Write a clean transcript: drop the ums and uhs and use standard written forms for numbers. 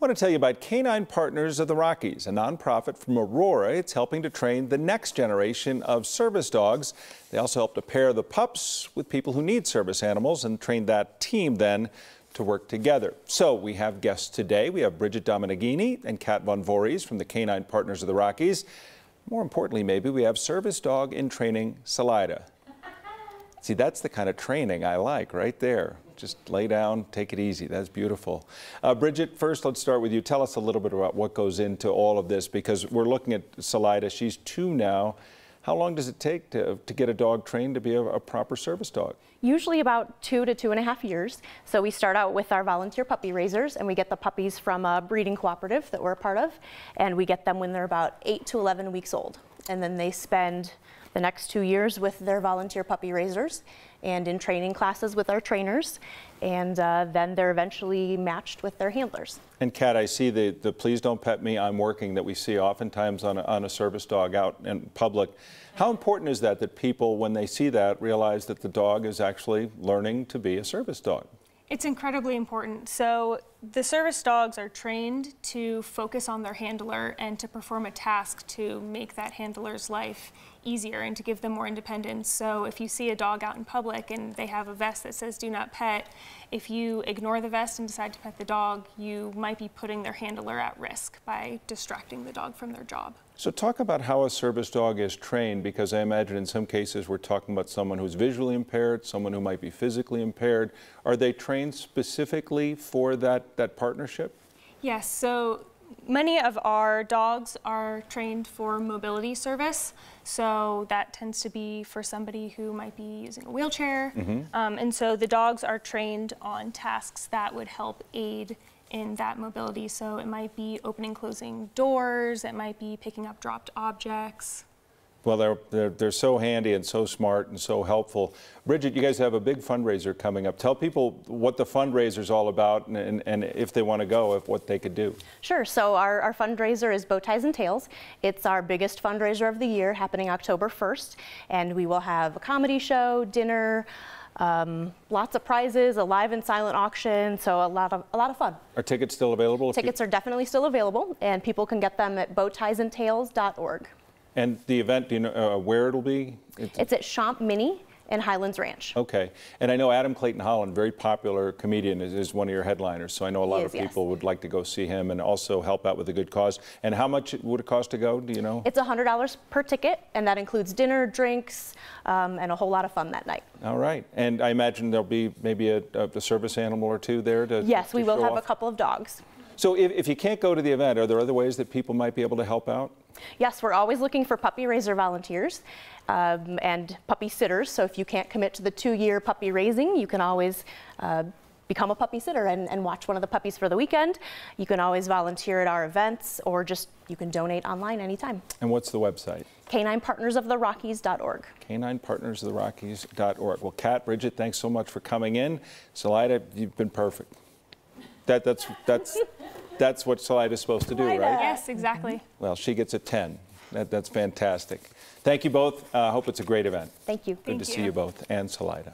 I want to tell you about Canine Partners of the Rockies, a nonprofit from Aurora. It's helping to train the next generation of service dogs. They also help to pair the pups with people who need service animals and train that team then to work together. So we have guests today. We have Bridget Dominigini and Kat Von Voorhees from the Canine Partners of the Rockies. More importantly, maybe we have service dog in training, Salida. See, that's the kind of training I like right there. Just lay down, take it easy. That's beautiful. Bridget, first let's start with you. Tell us a little bit about what goes into all of this, because we're looking at Salida. She's 2 now. How long does it take to get a dog trained to be a proper service dog? Usually about 2 to 2.5 years. So we start out with our volunteer puppy raisers, and we get the puppies from a breeding cooperative that we're a part of, and we get them when they're about 8 to 11 weeks old. And then they spend the next 2 years with their volunteer puppy raisers and in training classes with our trainers, and then they're eventually matched with their handlers. And Kat, I see the please don't pet me, I'm working that we see oftentimes on a service dog out in public. How important is that people, when they see that, realize that the dog is actually learning to be a service dog? It's incredibly important. So the service dogs are trained to focus on their handler and to perform a task to make that handler's life easier and to give them more independence. So if you see a dog out in public and they have a vest that says do not pet, if you ignore the vest and decide to pet the dog, you might be putting their handler at risk by distracting the dog from their job. So talk about how a service dog is trained, because I imagine in some cases we're talking about someone who's visually impaired, someone who might be physically impaired. Are they trained specifically for that partnership? Yes, so many of our dogs are trained for mobility service, so that tends to be for somebody who might be using a wheelchair. And so the dogs are trained on tasks that would help aid in that mobility. So it might be opening, closing doors, it might be picking up dropped objects. Well, they're so handy and so smart and so helpful. Bridget, you guys have a big fundraiser coming up. Tell people what the fundraiser is all about, and if they want to go, what they could do. Sure. So our fundraiser is Bow Ties and Tails. It's our biggest fundraiser of the year, happening October 1st, and we will have a comedy show, dinner, lots of prizes, a live and silent auction, so a lot of fun. Are tickets still available? Tickets are definitely still available, and people can get them at bowtiesandtails.org. And the event, do you know where it'll be? It's at Champ Mini in Highlands Ranch. Okay. And I know Adam Clayton Holland, very popular comedian, is one of your headliners, so I know a lot of people would like to go see him and also help out with a good cause. And how much would it cost to go, do you know? It's $100 per ticket, and that includes dinner, drinks, and a whole lot of fun that night. All right. And I imagine there'll be maybe a service animal or two there to Yes, we will have a couple of dogs. So if you can't go to the event, are there other ways that people might be able to help out? Yes, we're always looking for puppy raiser volunteers and puppy sitters. So if you can't commit to the 2-year puppy raising, you can always become a puppy sitter and watch one of the puppies for the weekend. You can always volunteer at our events, or just you can donate online anytime. And what's the website? CaninePartnersOfTheRockies.org. CaninePartnersOfTheRockies.org. Well, Kat, Bridget, thanks so much for coming in. Salida, you've been perfect. That's what Salida's supposed to do, right? Yes, exactly. Well, she gets a 10. That's fantastic. Thank you both. I hope it's a great event. Thank you. Good to see you both, and Salida.